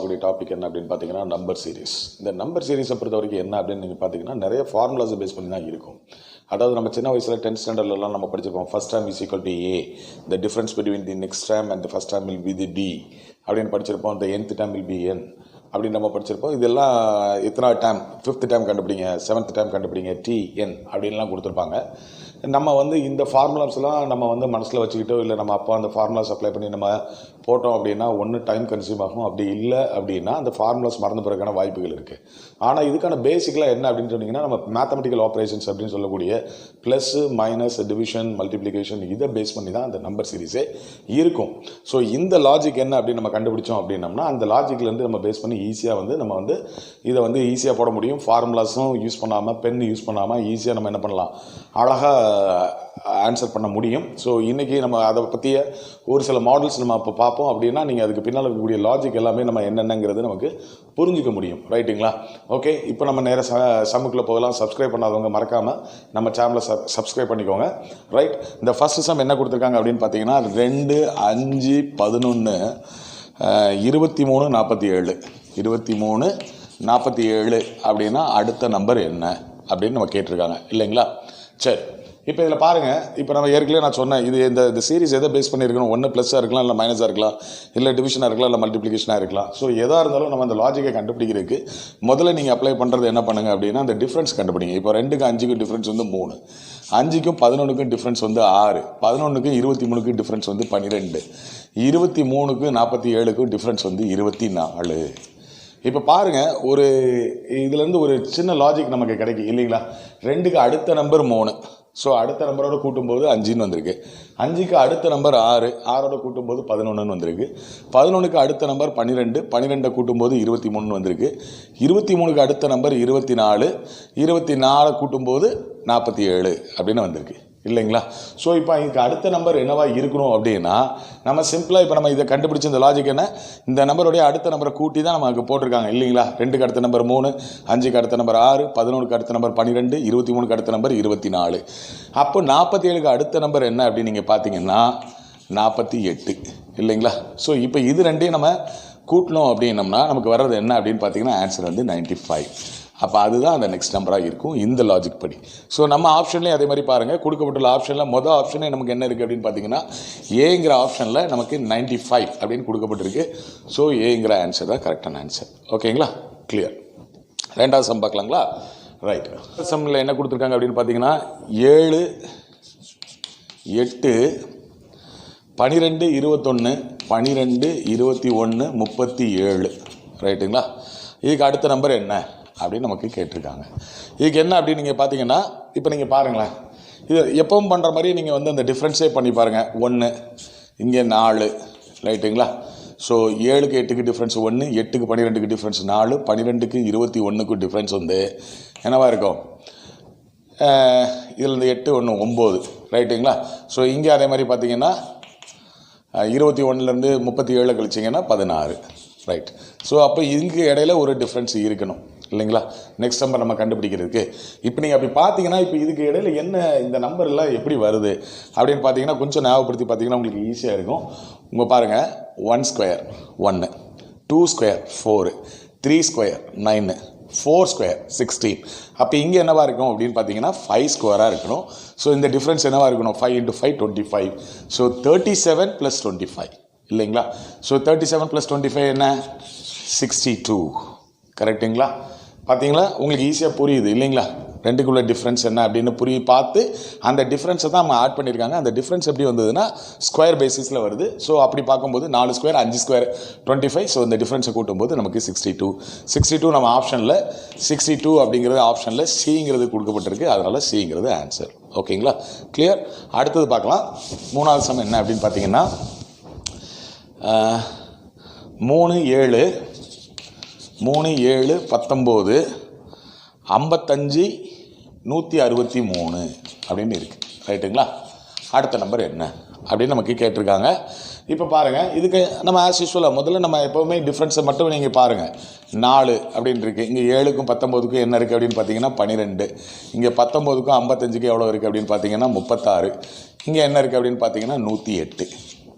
பார்க்கக்கூடிய டாபிக் என்ன அப்படின்னு பார்த்தீங்கன்னா நம்பர் சீரிஸ். இந்த நம்பர் சீரிஸை பொறுத்த வரைக்கும் என்ன அப்படின்னு நீங்கள் பார்த்தீங்கன்னா நிறைய ஃபார்முலாஸை பேஸ் பண்ணி தான் இருக்கும். அதாவது நம்ம சின்ன வயசில் 10th ஸ்டாண்டர்ட்லாம் நம்ம படிச்சிருப்போம். First term is equal to a, the difference between the next term and the first term will be the d அப்படின்னு படிச்சிருப்போம். த nth term will be n அப்படின்னு நம்ம படிச்சிருப்போம். இதெல்லாம் எத்தனாவது டேம், 5th டேம் கண்டுபிடிங்க, 7th டேம் கண்டுபிடிங்க, டிஎன் அப்படின்லாம் கொடுத்துருப்பாங்க. நம்ம இந்த ஃபார்முலாஸ்லாம் நம்ம மனசில் வச்சுக்கிட்டோ இல்லை நம்ம அப்போ அந்த ஃபார்முலாஸ் அப்ளை பண்ணி நம்ம போட்டோம் அப்படின்னா ஒன்று டைம் கன்சியூம் ஆகும். அப்படி இல்லை அப்படின்னா அந்த ஃபார்முலாஸ் மறந்து போகிறதுக்கான வாய்ப்புகள் இருக்குது. ஆனால் இதுக்கான பேசிக்கலாக என்ன அப்படின்னு சொன்னீங்கன்னா நம்ம மேத்தமெட்டிக்கல் ஆப்ரேஷன்ஸ் அப்படின்னு சொல்லக்கூடிய ப்ளஸ் மைனஸ் டிவிஷன் மல்டிப்ளிகேஷன் இதை பேஸ் பண்ணி தான் அந்த நம்பர் சீரிஸே இருக்கும். ஸோ இந்த லாஜிக் என்ன அப்படின்னு நம்ம கண்டுபிடிச்சோம் அப்படின்னம்னா அந்த லாஜிக்லேருந்து நம்ம பேஸ் பண்ணி ஈஸியாக நம்ம இதை ஈஸியாக போட முடியும். ஃபார்முலாஸும் யூஸ் பண்ணாமல் பென் யூஸ் பண்ணாமல் ஈஸியாக நம்ம என்ன பண்ணலாம், அழகாக ஆன்சர் பண்ண முடியும். ஸோ இன்றைக்கி நம்ம அதை பற்றிய ஒரு சில மாடல்ஸ் நம்ம இப்போ பார்ப்போம். அப்படின்னா நீங்கள் அதுக்கு பின்னால் இருக்கக்கூடிய லாஜிக் எல்லாமே நம்ம என்னென்னங்கிறது நமக்கு புரிஞ்சிக்க முடியும். ரைட்டுங்களா? ஓகே, இப்போ நம்ம நேராக சம்முக்குள்ளே போகலாம். சப்ஸ்கிரைப் பண்ணாதவங்க மறக்காமல் நம்ம சேனலை சப்ஸ்கிரைப் பண்ணிக்கோங்க. ரைட், இந்த ஃபஸ்ட்டு சம் என்ன கொடுத்துருக்காங்க அப்படின்னு பார்த்தீங்கன்னா 2, 5, 11, 23, 47 23, 47 அப்படின்னா அடுத்த நம்பர் என்ன அப்படின்னு நம்ம கேட்டிருக்காங்க இல்லைங்களா? சரி, இப்போ இதில் பாருங்கள். இப்போ நம்ம ஏற்கனவே நான் சொன்னேன், இந்த சீரிஸ் எதை பேஸ் பண்ணியிருக்கணும், ஒன்று ப்ளஸ்ஸாக இருக்கலாம், இல்லை மைனஸாக இருக்கலாம், இல்லை டிவிஷனாக இருக்கலாம், இல்லை மல்டிப்ளிகேஷனாக இருக்கலாம். ஸோ எதாக இருந்தாலும் நம்ம அந்த லாஜிக்கை கண்டுபிடிக்கிறதுக்கு முதல்ல நீங்கள் அப்ளை பண்ணுறது என்ன பண்ணுங்கள் அப்படின்னா அந்த டிஃப்ரென்ஸ் கண்டுபிடிங்க. இப்போ 2க்கும் 5க்கும் டிஃப்ரென்ஸ் 3, 5க்கும் 11க்கும் டிஃப்ரென்ஸ் 6, 11க்கும் 23க்கும் டிஃப்ரென்ஸ் 12, 23க்கும் 47க்கும் டிஃப்ரென்ஸ் 24. இப்போ பாருங்கள், இதுலேருந்து ஒரு சின்ன லாஜிக் நமக்கு கிடைக்கும் இல்லைங்களா? 2க்கு அடுத்த நம்பர் 3, ஸோ அடுத்த நம்பரோட கூட்டும்போது 5ன்னு வந்திருக்கு. 5க்கு அடுத்த நம்பர் 6, 6ஓட கூட்டும்போது 11ன்னு வந்திருக்கு. 11க்கு அடுத்த நம்பர் 12, 12 கூட்டும்போது 23ன்னு வந்திருக்கு. 23க்கு அடுத்த நம்பர் 24, 24 கூட்டும்போது 47 அப்படின்னு வந்திருக்கு இல்லைங்களா? ஸோ இப்போ இதுக்கு அடுத்த நம்பர் என்னவா இருக்கணும் அப்படின்னா நம்ம சிம்பிளாக இப்போ நம்ம இதை கண்டுபிடிச்ச இந்த லாஜிக் என்ன, இந்த நம்பருடைய அடுத்த நம்பரை கூட்டி தான் நமக்கு போட்டிருக்காங்க இல்லைங்களா? 2க்கு அடுத்த நம்பர் 3, 5க்கு அடுத்த நம்பர் 6, 11க்கு அடுத்த நம்பர் 12, 23க்கு அடுத்த நம்பர் 24. அப்போ 47க்கு அடுத்த நம்பர் என்ன அப்படின்னு நீங்கள் பார்த்தீங்கன்னா 48 இல்லைங்களா? ஸோ இப்போ இது ரெண்டையும் நம்ம கூட்டணும் அப்படின்னம்னா நமக்கு வர்றது என்ன அப்படின்னு பார்த்தீங்கன்னா ஆன்சர் 95. அப்போ அதுதான் அந்த நெக்ஸ்ட் நம்பராக இருக்கும் இந்த லாஜிக் படி. ஸோ நம்ம ஆப்ஷன்லேயும் அதே மாதிரி பாருங்கள், கொடுக்கப்பட்டுள்ள ஆப்ஷனில் மொதல் ஆப்ஷனே நமக்கு என்ன இருக்குது அப்படின்னு பார்த்தீங்கன்னா ஏங்கிற ஆப்ஷனில் நமக்கு 95 அப்படின்னு கொடுக்கப்பட்டிருக்கு. ஸோ ஏங்கிற ஆன்சர் தான் கரெக்டான ஆன்சர். ஓகேங்களா? கிளியர். ரெண்டாவது சம் பார்க்கலாங்களா? ரைட், சம்மில் என்ன கொடுத்துருக்காங்க அப்படின்னு பார்த்தீங்கன்னா 7, 8, 12, 21, 12, 21, 37. ரைட்டுங்களா? இதுக்கு அடுத்த நம்பர் என்ன அப்படின்னு நமக்கு கேட்டிருக்காங்க. இதுக்கு என்ன அப்படின்னு நீங்கள் பார்த்தீங்கன்னா இப்போ நீங்கள் பாருங்களேன், இது எப்பவும் பண்ணுற மாதிரி நீங்கள் அந்த டிஃப்ரென்ஸே பண்ணி பாருங்கள். 1 இங்கே 4 ரைட்டுங்களா? ஸோ 7க்கு 8க்கு டிஃப்ரென்ஸ் 1, 8க்கு 12க்கு டிஃப்ரென்ஸ் 4, 12க்கு 21க்கு டிஃப்ரென்ஸ் என்னவா இருக்கும், இதில் 8 1 9 ரைட்டுங்களா? ஸோ இங்கே அதே மாதிரி பார்த்தீங்கன்னா 21லேருந்து 37 கழிச்சிங்கன்னா 16. ரைட். ஸோ அப்போ இங்கே இடையில ஒரு டிஃப்ரென்ஸ் இருக்கணும் இல்லைங்களா? நெக்ஸ்ட் நம்பர் நம்ம கண்டுபிடிக்கிறதுக்கு. இப்போ நீங்கள் அப்படி பார்த்தீங்கன்னா இப்போ இதுக்கு இடையில என்ன இந்த நம்பர்லாம் எப்படி வருது அப்படின்னு பார்த்தீங்கன்னா கொஞ்சம் ஞாபகப்படுத்தி பார்த்தீங்கன்னா உங்களுக்கு ஈஸியாக இருக்கும். உங்கள் பாருங்கள், 1 ஸ்கொயர் 1, 2 ஸ்கொயர் 4, 3 ஸ்கொயர் 9, 4 ஸ்கொயர் 16. அப்போ இங்கே என்னவாக இருக்கும் அப்படின்னு பார்த்தீங்கன்னா 5 ஸ்கொயராக இருக்கணும். ஸோ இந்த டிஃப்ரென்ஸ் என்னவாக இருக்கணும், 5 × 5 25. ஸோ 37 + 25 இல்லைங்களா? ஸோ 37 + 25 என்ன, 62. கரெக்டுங்களா? பார்த்தீங்களா? உங்களுக்கு ஈஸியாக புரியுது இல்லைங்களா? ரெண்டுக்குள்ள டிஃப்ரென்ஸ் என்ன அப்படின்னு பார்த்து அந்த டிஃப்ரென்ஸை தான் நம்ம ஆட் பண்ணியிருக்காங்க. அந்த டிஃப்ரென்ஸ் எப்படி வந்ததுன்னா ஸ்கொயர் பேசிஸில் வருது. ஸோ அப்படி பார்க்கும்போது 4 ஸ்கொயர் 5 ஸ்கொயர் 25. ஸோ இந்த டிஃப்ரென்ஸை கூட்டும்போது நமக்கு 62 நம்ம ஆப்ஷனில் 62 அப்படிங்கிறது ஆப்ஷனில் சிங்கிறது கொடுக்கப்பட்டிருக்கு. அதனால் சிங்கிறது ஆன்சர். ஓகேங்களா? கிளியர். அடுத்தது பார்க்கலாம். மூணாவது சம் என்ன அப்படின்னு பார்த்தீங்கன்னா 3, 7, 19, 55, 163 அப்படின்னு இருக்குது. ரைட்டுங்களா? அடுத்த நம்பர் என்ன அப்படின்னு நமக்கு கேட்டிருக்காங்க. இப்போ பாருங்கள், இதுக்கு நம்ம ஆஸ் யூஸ்வலாக முதல்ல நம்ம எப்போவுமே டிஃப்ரென்ஸை மட்டும் நீங்கள் பாருங்கள். 4 அப்படின்னு இருக்குது. இங்கே 7க்கும் 19க்கும் என்ன இருக்குது அப்படின்னு பார்த்தீங்கன்னா 12. இங்கே 19க்கும் 55க்கும் எவ்வளோ இருக்குது அப்படின்னு பார்த்தீங்கன்னா 36. இங்கே என்ன இருக்குது அப்படின்னு பார்த்தீங்கன்னா 108.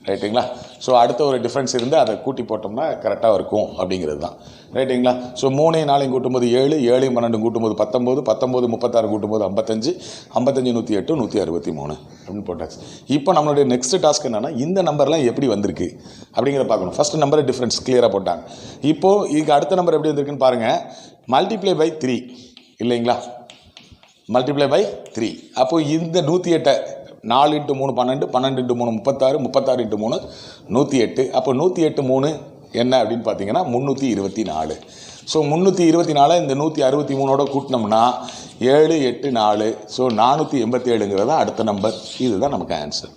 ரைட்டுங்களா? ஸோ அடுத்த ஒரு டிஃப்ரென்ஸ் இருந்து அதை கூட்டி போட்டோம்னா கரெக்டாக இருக்கும் அப்படிங்கிறது தான். ரைட்டுங்களா? ஸோ 3 4 கூட்டும்போது 7, 7 12 கூட்டும்போது 19, 19 36 கூட்டும்போது 55, 55 108, 163 அப்படின்னு போட்டாச்சு. இப்போ நம்மளுடைய நெக்ஸ்ட் டாஸ்க் என்னன்னா, இந்த நம்பர்லாம் எப்படி வந்திருக்கு அப்படிங்கிறத பார்க்கணும். ஃபர்ஸ்ட் நம்பர் டிஃப்ரென்ஸ் கிளியராக போட்டாங்க. இப்போது இதுக்கு அடுத்த நம்பர் எப்படி வந்திருக்குன்னு பாருங்கள். மல்டிப்ளை பை 3 இல்லைங்களா? Multiply by 3. அப்போது இந்த 108 4 × 3 12, 12 × 3 36, 36 × 3 108. அப்போ 108 3 என்ன அப்படின்னு பார்த்தீங்கன்னா 324. ஸோ 324 இந்த 163ஓட கூட்டினோம்னா 7 8 4. ஸோ 487ங்கிறது அடுத்த நம்பர். இதுதான் நமக்கு ஆன்சர்.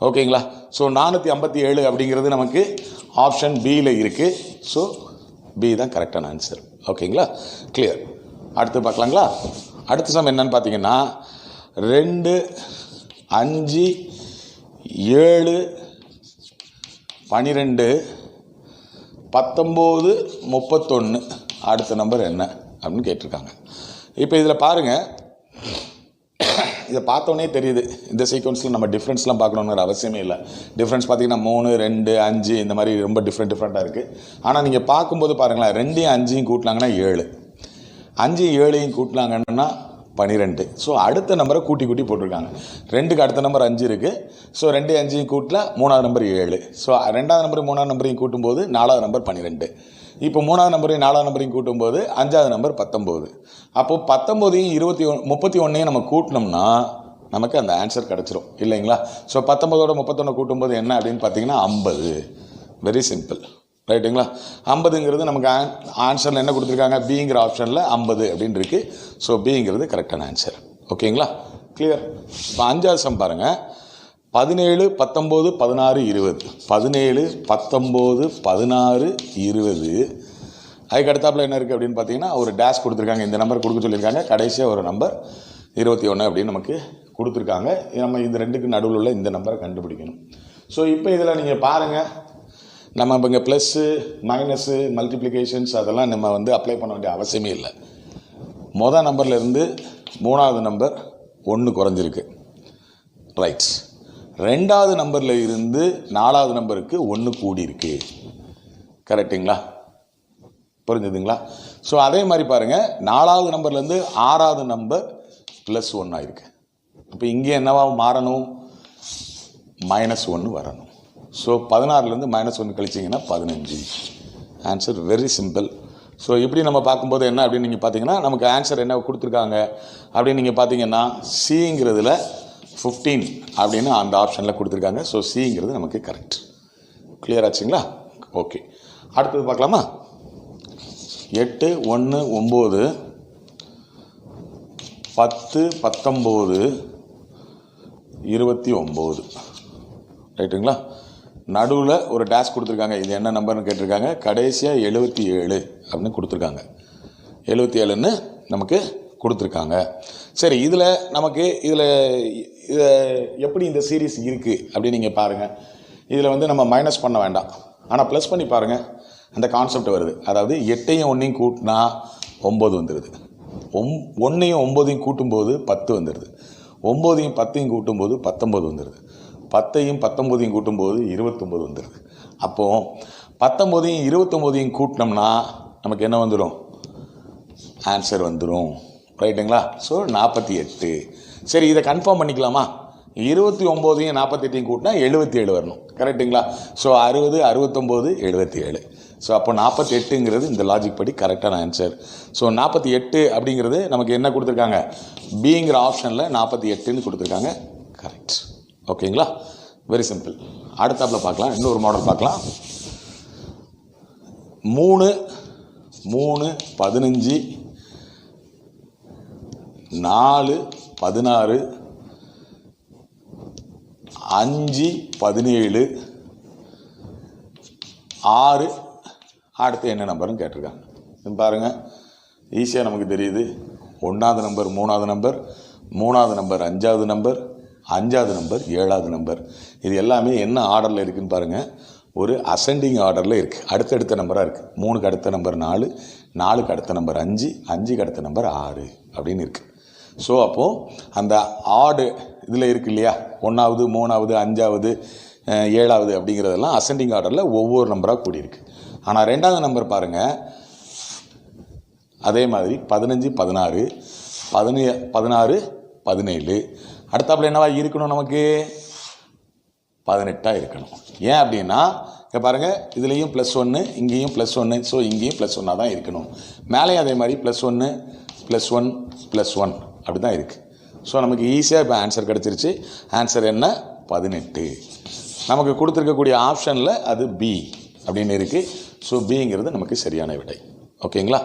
ஓகேங்களா? ஸோ 457 அப்படிங்கிறது நமக்கு ஆப்ஷன் பியில் இருக்குது. ஸோ பி தான் கரெக்டான ஆன்சர். ஓகேங்களா? கிளியர். அடுத்து பார்க்கலாங்களா? அடுத்த சம் என்னன்னு பார்த்தீங்கன்னா 2 5 7 12 19 31 அடுத்த நம்பர் என்ன அப்படின்னு கேட்டிருக்காங்க. இப்போ இதில் பாருங்கள், இதை பார்த்தோன்னே தெரியுது இந்த சீக்வன்ஸில் நம்ம டிஃப்ரென்ஸ்லாம் பார்க்கணுங்கிற அவசியமே இல்லை. டிஃப்ரென்ஸ் பார்த்தீங்கன்னா 3 2 5 இந்த மாதிரி ரொம்ப டிஃப்ரெண்ட்டாக இருக்குது. ஆனால் நீங்கள் பார்க்கும்போது பாருங்களேன், 2 5 கூட்டினாங்கன்னா 7, 5 7 கூட்டினாங்கன்னா 12. ஸோ அடுத்த நம்பரை கூட்டி போட்டிருக்காங்க. 2க்கு அடுத்த நம்பர் 5 இருக்குது. ஸோ 2 5 கூட்டில் 3வது நம்பர் 7. ஸோ 2வது நம்பர் 3வது நம்பரையும் கூட்டும்போது 4வது நம்பர் 12. இப்போ 3வது நம்பரையும் 4வது நம்பரையும் கூட்டும்போது 5வது நம்பர் 19. அப்போது 19 31 நம்ம கூட்டினோம்னா நமக்கு அந்த ஆன்சர் கிடச்சிரும் இல்லைங்களா? ஸோ 19ஓட 31 கூட்டும்போது என்ன அப்படின்னு பார்த்தீங்கன்னா 50. Very simple. ரைட்டுங்களா? 50ங்கிறது நமக்கு ஆன்சரில் என்ன கொடுத்துருக்காங்க, பிங்கிற ஆப்ஷனில் 50 அப்படின்னு இருக்குது. ஸோ பிங்கிறது கரெக்டான ஆன்சர். ஓகேங்களா? கிளியர். இப்போ 5வது சம் பாருங்கள். 17 19 16 20. 17 19 16 20. அதுக்கு அடுத்தாப்பில் என்ன இருக்குது அப்படின்னு பார்த்தீங்கன்னா ஒரு டேஷ் கொடுத்துருக்காங்க. இந்த நம்பர் கொடுக்க சொல்லியிருக்காங்க. கடைசியாக ஒரு நம்பர் 21 அப்படின்னு நமக்கு கொடுத்துருக்காங்க. நம்ம இந்த ரெண்டுக்கு நடுவில் உள்ள இந்த நம்பரை கண்டுபிடிக்கணும். ஸோ இப்போ இதில் நீங்கள் பாருங்கள், நம்ம இப்போ இங்கே ப்ளஸ்ஸு மைனஸு மல்டிப்ளிகேஷன்ஸ் அதெல்லாம் நம்ம அப்ளை பண்ண வேண்டிய அவசியமே இல்லை. மொதல் நம்பர்லேருந்து 3வது நம்பர் 1 குறைஞ்சிருக்கு. ரைட்ஸ். 2வது நம்பரில் இருந்து 4வது நம்பருக்கு 1 கூடி இருக்கு. கரெக்டுங்களா? புரிஞ்சுதுங்களா? ஸோ அதே மாதிரி பாருங்கள், 4வது நம்பர்லேருந்து 6வது நம்பர் +1 ஆயிருக்கு. இப்போ இங்கே என்னவா மாறணும், -1 வரணும். ஸோ 16லேருந்து -1 கழிச்சிங்கன்னா 15. Answer very simple. ஸோ இப்படி நம்ம பார்க்கும்போது என்ன அப்படின்னு நீங்கள் பார்த்தீங்கன்னா நமக்கு ஆன்சர் என்ன கொடுத்துருக்காங்க அப்படின்னு நீங்கள் பார்த்தீங்கன்னா சிங்கிறதுல 15 அப்படின்னு அந்த ஆப்ஷனில் கொடுத்துருக்காங்க. ஸோ சிங்கிறது நமக்கு கரெக்ட். கிளியர் ஆச்சுங்களா? ஓகே. அடுத்தது பார்க்கலாமா? 8 1 9 10 19 29. ரைட்டுங்களா? நடுவில் ஒரு டேஷ் கொடுத்துருக்காங்க. இது என்ன நம்பர்னு கேட்டிருக்காங்க. கடைசியாக 77 அப்படின்னு கொடுத்துருக்காங்க. 77ன்னு நமக்கு கொடுத்துருக்காங்க. சரி, இதில் நமக்கு இதில் எப்படி இந்த சீரீஸ் இருக்குது அப்படின்னு நீங்கள் பாருங்கள். இதில் நம்ம மைனஸ் பண்ண வேண்டாம், ஆனால் ப்ளஸ் பண்ணி பாருங்கள். அந்த கான்செப்ட் வருது. அதாவது 8ஐயும் 1ஐயும் கூட்டினா 9 வந்துடுது. 1ஐயும் 9ஐயும் கூட்டும்போது 10 வந்துடுது. 9ஐயும் 10ஐயும் கூட்டும்போது 19 வந்துடுது. 10ஐயும் 19ஐயும் கூட்டும்போது 29 வந்துடுது. அப்போது 19ஐயும் 29ஐயும் கூட்டினோம்னா நமக்கு என்ன வந்துடும், ஆன்சர் வந்துடும். ரைட்டுங்களா? ஸோ 48. சரி, இதை கன்ஃபார்ம் பண்ணிக்கலாமா? 29ஐயும் 48ஐயும் கூட்டினா 77 வரணும். கரெக்டுங்களா? ஸோ 60 69 77. ஸோ அப்போ 48ங்கிறது இந்த லாஜிக் படி கரெக்டான ஆன்சர். ஸோ 48 அப்படிங்கிறது நமக்கு என்ன கொடுத்துருக்காங்க, பிங்கிற ஆப்ஷனில் 48ன்னு கொடுத்துருக்காங்க. கரெக்ட். ஓகேங்களா? Very simple. அடுத்தாப்பில் பார்க்கலாம். இன்னொரு மாடல் பார்க்கலாம். 3 3 15 4 16 5 17 6. அடுத்து என்ன நம்பர்னு கேட்டிருக்காங்க. பாருங்கள், ஈஸியாக நமக்கு தெரியுது. 1வது நம்பர் 3வது நம்பர், 3வது நம்பர் 5வது நம்பர், 5வது நம்பர் 7வது நம்பர். இது எல்லாமே என்ன ஆர்டரில் இருக்குதுன்னு பாருங்கள். ஒரு அசெண்டிங் ஆர்டரில் இருக்குது. அடுத்தடுத்த நம்பராக இருக்குது. 3க்கு அடுத்த நம்பர் 4, 4க்கு அடுத்த நம்பர் 5, 5க்கு அடுத்த நம்பர் 6 அப்படின்னு இருக்குது. ஸோ அப்போது அந்த ஆடு இதில் இருக்குது இல்லையா, 1வது 3வது 5வது 7வது அப்படிங்கிறதெல்லாம் அசெண்டிங் ஆர்டரில் ஒவ்வொரு நம்பராக கூடியிருக்கு. ஆனால் 2வது நம்பர் பாருங்கள், அதே மாதிரி 15, 16, 16, 17 அடுத்தாப்புல என்னவா இருக்கணும், நமக்கு 18 இருக்கணும். ஏன் அப்படின்னா இங்கே பாருங்கள், இதுலேயும் +1 இங்கேயும் +1, ஸோ இங்கேயும் +1 தான் இருக்கணும். மேலேயும் அதே மாதிரி +1 +1 +1 அப்படி தான் இருக்குது. ஸோ நமக்கு ஈஸியாக இப்போ ஆன்சர் கிடச்சிருச்சு. ஆன்சர் என்ன, 18. நமக்கு கொடுத்துருக்கக்கூடிய ஆப்ஷனில் அது பி அப்படின்னு இருக்குது. ஸோ பிங்கிறது நமக்கு சரியான விடை. ஓகேங்களா,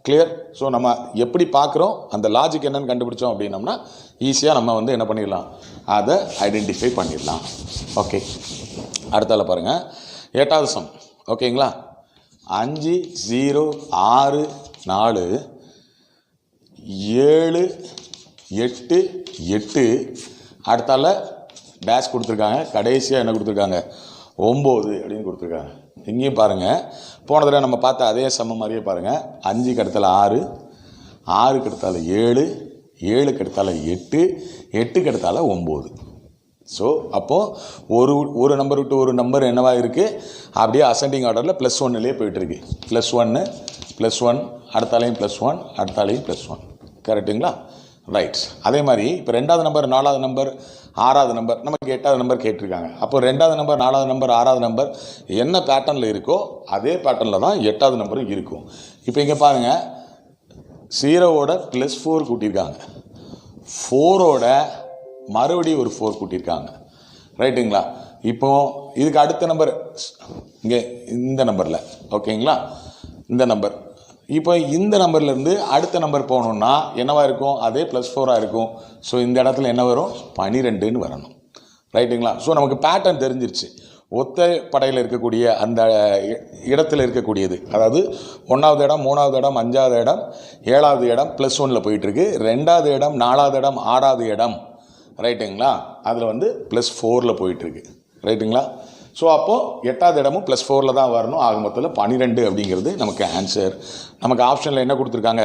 கிளியர். ஸோ நம்ம எப்படி பார்க்குறோம், அந்த லாஜிக் என்னன்னு கண்டுபிடிச்சோம் அப்படின்னம்னா ஈஸியாக நம்ம என்ன பண்ணிடலாம், அதை ஐடென்டிஃபை பண்ணிடலாம். ஓகே, அடுத்தால பாருங்கள், 8வது சம். ஓகேங்களா, 5, 0, 6, 4, 7, 8, 8 அடுத்தால டேஷ் கொடுத்துருக்காங்க. கடைசியாக என்ன கொடுத்துருக்காங்க, 9 அப்படின்னு கொடுத்துருக்காங்க. இங்கேயும் பாருங்கள், போன தடவை நம்ம பார்த்த அதே சமம் மாதிரியே பாருங்கள். 5க்கு அடுத்தால 6, 6க்கு அடுத்தால 7, 7க்கு அடுத்தால 8, 8க்கு அடுத்தால 9. ஸோ அப்போது ஒரு நம்பர் விட்டு ஒரு நம்பர் என்னவா இருக்குது, அப்படியே அசெண்டிங் ஆர்டரில் +1லேயே போயிட்டுருக்கு. +1 +1 அடுத்தாலையும் +1 அடுத்தாலையும் +1. கரெக்டுங்களா, ரைட். அதே மாதிரி இப்போ 2வது நம்பர் 4வது நம்பர் 6வது நம்பர் நமக்கு 8வது நம்பர் கேட்டிருக்காங்க. அப்போ 2வது நம்பர் 4வது நம்பர் 6வது நம்பர் என்ன பேட்டர்னில் இருக்கோ அதே பேட்டர்னில் தான் 8வது நம்பரும் இருக்கும். இப்போ இங்கே பாருங்கள், 0வோட +4 கூட்டியிருக்காங்க, 4ஓட மறுபடியும் ஒரு 4 கூட்டியிருக்காங்க. ரைட்டுங்களா. இப்போ இதுக்கு அடுத்த நம்பர் இங்கே இந்த நம்பரில், ஓகேங்களா, இந்த நம்பர். இப்போ இந்த நம்பர்லேருந்து அடுத்த நம்பர் போகணுன்னா என்னவா இருக்கும், அதே +4ஆக இருக்கும். ஸோ இந்த இடத்துல என்ன வரும், 12ன்னு வரணும். ரைட்டுங்களா. ஸோ நமக்கு பேட்டர்ன் தெரிஞ்சிருச்சு. ஒத்த படையில் இருக்கக்கூடிய அந்த இடத்துல இருக்கக்கூடியது, அதாவது 1வது இடம் 3வது இடம் 5வது இடம் 7வது இடம் +1ல் போயிட்டுருக்கு. 2வது இடம் 4வது இடம் 6வது இடம், ரைட்டுங்களா, அதில் +4ல் போயிட்டுருக்கு. ரைட்டுங்களா. ஸோ அப்போது 8வது இடமும் +4ல் தான் வரணும். ஆக மொத்தத்தில் 12 அப்படிங்கிறது நமக்கு ஆன்சர். நமக்கு ஆப்ஷனில் என்ன கொடுத்துருக்காங்க,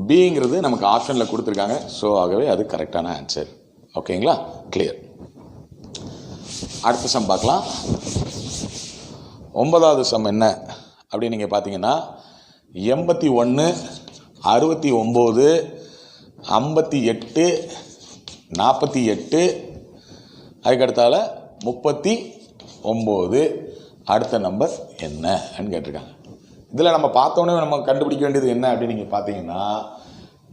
பிங்கிறது நமக்கு ஆப்ஷனில் கொடுத்துருக்காங்க. ஸோ ஆகவே அது கரெக்டான ஆன்சர். ஓகேங்களா, கிளியர். அடுத்த சம் பார்க்கலாம். 9வது சம் என்ன அப்படின்னு நீங்கள் பார்த்தீங்கன்னா, 81, 69, 58, 48 அதுக்கடுத்தால 39 அடுத்த நம்பர் என்னன்னு கேட்டிருக்காங்க. இதில் நம்ம பார்த்தோன்னே நம்ம கண்டுபிடிக்க வேண்டியது என்ன அப்படின்னு நீங்கள் பார்த்தீங்கன்னா,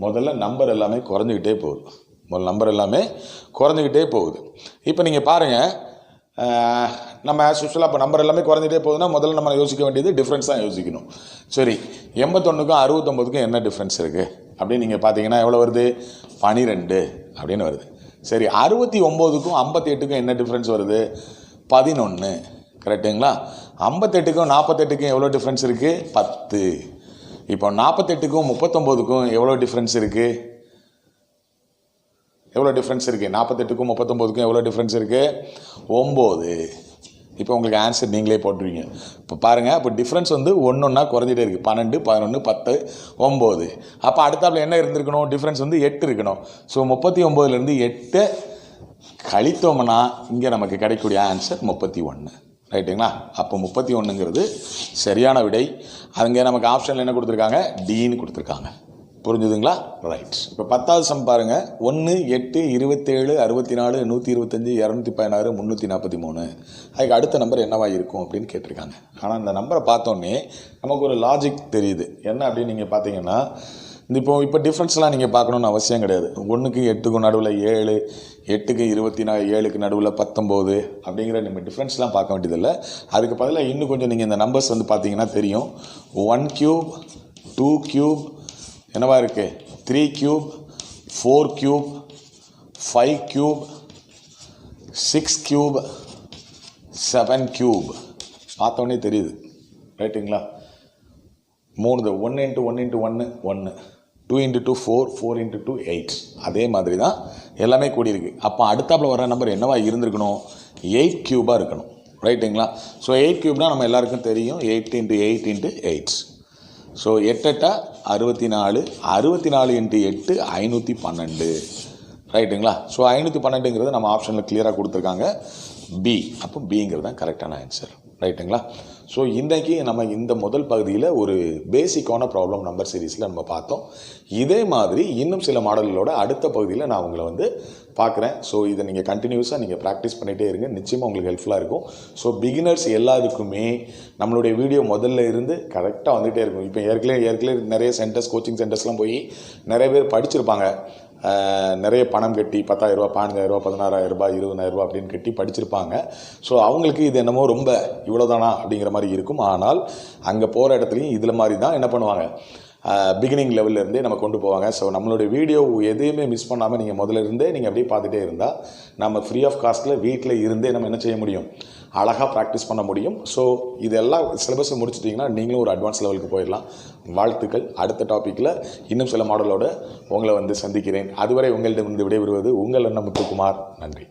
முதல்ல நம்பர் எல்லாமே குறைஞ்சிக்கிட்டே போகுது. நம்பர் எல்லாமே குறைஞ்சிக்கிட்டே போகுது. இப்போ நீங்கள் பாருங்கள், நம்ம ஆக்சுவலாக இப்போ நம்பர் எல்லாமே குறைஞ்சிட்டே போகுதுன்னா முதல்ல நம்ம யோசிக்க வேண்டியது டிஃப்ரென்ஸ் தான் யோசிக்கணும். சரி, 81க்கும் 69க்கும் என்ன டிஃப்ரென்ஸ் இருக்குது அப்படின்னு நீங்கள் பார்த்தீங்கன்னா எவ்வளோ வருது, 12 அப்படின்னு வருது. சரி, 69க்கும் 58க்கும் என்ன டிஃப்ரென்ஸ் வருது, 11. கரெக்டுங்களா. 58க்கும் 48க்கும் எவ்வளோ டிஃப்ரென்ஸ் இருக்குது, 10. இப்போ 48க்கும் 39க்கும் எவ்வளோ டிஃப்ரென்ஸ் இருக்குது, எவ்வளோ டிஃப்ரென்ஸ் இருக்குது, 48க்கும் 39க்கும் எவ்வளோ டிஃப்ரென்ஸ் இருக்குது, 9. இப்போ உங்களுக்கு ஆன்சர் நீங்களே போட்டுருவீங்க. இப்போ பாருங்கள், இப்போ டிஃப்ரென்ஸ் ஒன்றா குறைஞ்சிட்டே இருக்குது. 12, 11, 10, 9. அப்போ அடுத்தாப்புல என்ன இருந்திருக்கணும், டிஃப்ரென்ஸ் 8 இருக்கணும். ஸோ 39லேருந்து 8 கழித்தோம்னா இங்கே நமக்கு கிடைக்கக்கூடிய ஆன்சர் 31. ரைட்டுங்களா. அப்போ 31ங்கிறது சரியான விடை. அங்கே நமக்கு ஆப்ஷனில் என்ன கொடுத்துருக்காங்க, டின்னு கொடுத்துருக்காங்க. புரிஞ்சுதுங்களா, ரைட். இப்போ 10வது சம் பாருங்கள். 1, 8, 27, 64, 125, 216, 343 அதுக்கு அடுத்த நம்பர் என்னவா இருக்கும் அப்படின்னு கேட்டிருக்காங்க. ஆனால் இந்த நம்பரை பார்த்தோன்னே நமக்கு ஒரு லாஜிக் தெரியுது. என்ன அப்படின்னு நீங்கள் பார்த்தீங்கன்னா, இப்போ டிஃப்ரென்ஸ்லாம் நீங்கள் பார்க்கணுன்னு அவசியம் கிடையாது. 1க்கு 8க்கும் நடுவில் 7, 8க்கு 27க்கு நடுவில் 19 அப்படிங்கிற நம்ம டிஃப்ரென்ஸ்லாம் பார்க்க வேண்டியதில்லை. அதுக்கு பதிலாக இன்னும் கொஞ்சம் நீங்கள் இந்த நம்பர்ஸ் பார்த்தீங்கன்னா தெரியும். 1 கியூப், 2 கியூப் என்னவா இருக்குது, 3 cube, 4 cube, 5 cube, 6 cube, 7 cube பார்த்தோன்னே தெரியுது. ரைட்டுங்களா. 3 1 × 1 × 1 1, 2 × 2 4, 4 × 2 8. அதே மாதிரி தான் எல்லாமே கூடியிருக்கு. அப்போ அடுத்தாப்பில் வர நம்பர் என்னவா இருந்திருக்கணும், 8 கியூபாக இருக்கணும். ரைட்டுங்களா. ஸோ 8 கியூப்னால் நம்ம எல்லாருக்கும் தெரியும், 8 × 8 × 8. ஸோ 8 8 64, 64 × 8 512. ரைட்டுங்களா. ஸோ 512ங்கிறது நம்ம ஆப்ஷனில் கிளியராக கொடுத்துருக்காங்க. பி. அப்போ பிங்கிறது தான் கரெக்டான ஆன்சர். ரைட்டுங்களா? ஸோ இன்றைக்கி நம்ம இந்த முதல் பகுதியில் ஒரு பேசிக்கான ப்ராப்ளம் நம்பர் சீரீஸில் நம்ம பார்த்தோம். இதே மாதிரி இன்னும் சில மாடல்களோட அடுத்த பகுதியில் நான் உங்களை வந்து பார்க்குறேன். ஸோ இதை நீங்கள் கண்டினியூஸாக நீங்கள் ப்ராக்டிஸ் பண்ணிகிட்டே இருங்க. நிச்சயமாக உங்களுக்கு ஹெல்ப்ஃபுல்லாக இருக்கும். ஸோ பிகினர்ஸ் எல்லாருக்குமே நம்மளுடைய வீடியோ முதல்ல இருந்து கரெக்டாக வந்துகிட்டே இருக்கும். இப்போ ஏற்கனவே நிறைய சென்டர்ஸ், கோச்சிங் சென்டர்ஸ்லாம் போய் நிறைய பேர் படிச்சிருப்பாங்க. நிறைய பணம் கட்டி 10,000 ரூபா, 15,000 ரூபா, 16,000 ரூபாய், 20,000 ரூபா அப்படின்னு கட்டி படிச்சிருப்பாங்க. ஸோ அவங்களுக்கு இது என்னமோ ரொம்ப இவ்வளோதானா அப்படிங்கிற மாதிரி இருக்கும். ஆனால் அங்கே போகிற இடத்துலையும் இதில் மாதிரி தான் என்ன பண்ணுவாங்க, பிகினிங் லெவல்லேருந்தே நம்ம கொண்டு போவாங்க. ஸோ நம்மளுடைய வீடியோ எதையுமே மிஸ் பண்ணாமல் நீங்கள் முதல்ல இருந்தே நீங்கள் அப்படியே பார்த்துட்டே இருந்தால் நம்ம ஃப்ரீ ஆஃப் காஸ்ட்டில் வீட்டில் இருந்தே நம்ம என்ன செய்ய முடியும், அழகாக ப்ராக்டிஸ் பண்ண முடியும். ஸோ இதெல்லாம் சிலபஸை முடிச்சிட்டிங்கன்னா நீங்களும் ஒரு அட்வான்ஸ் லெவலுக்கு போயிடலாம். வாழ்த்துக்கள். அடுத்த டாப்பிக்கில் இன்னும் சில மாடலோடு உங்களை வந்து சந்திக்கிறேன். அதுவரை உங்கள்கிட்ட விடைபெறுவது உங்கள் அண்ணன் முத்துக்குமார். நன்றி.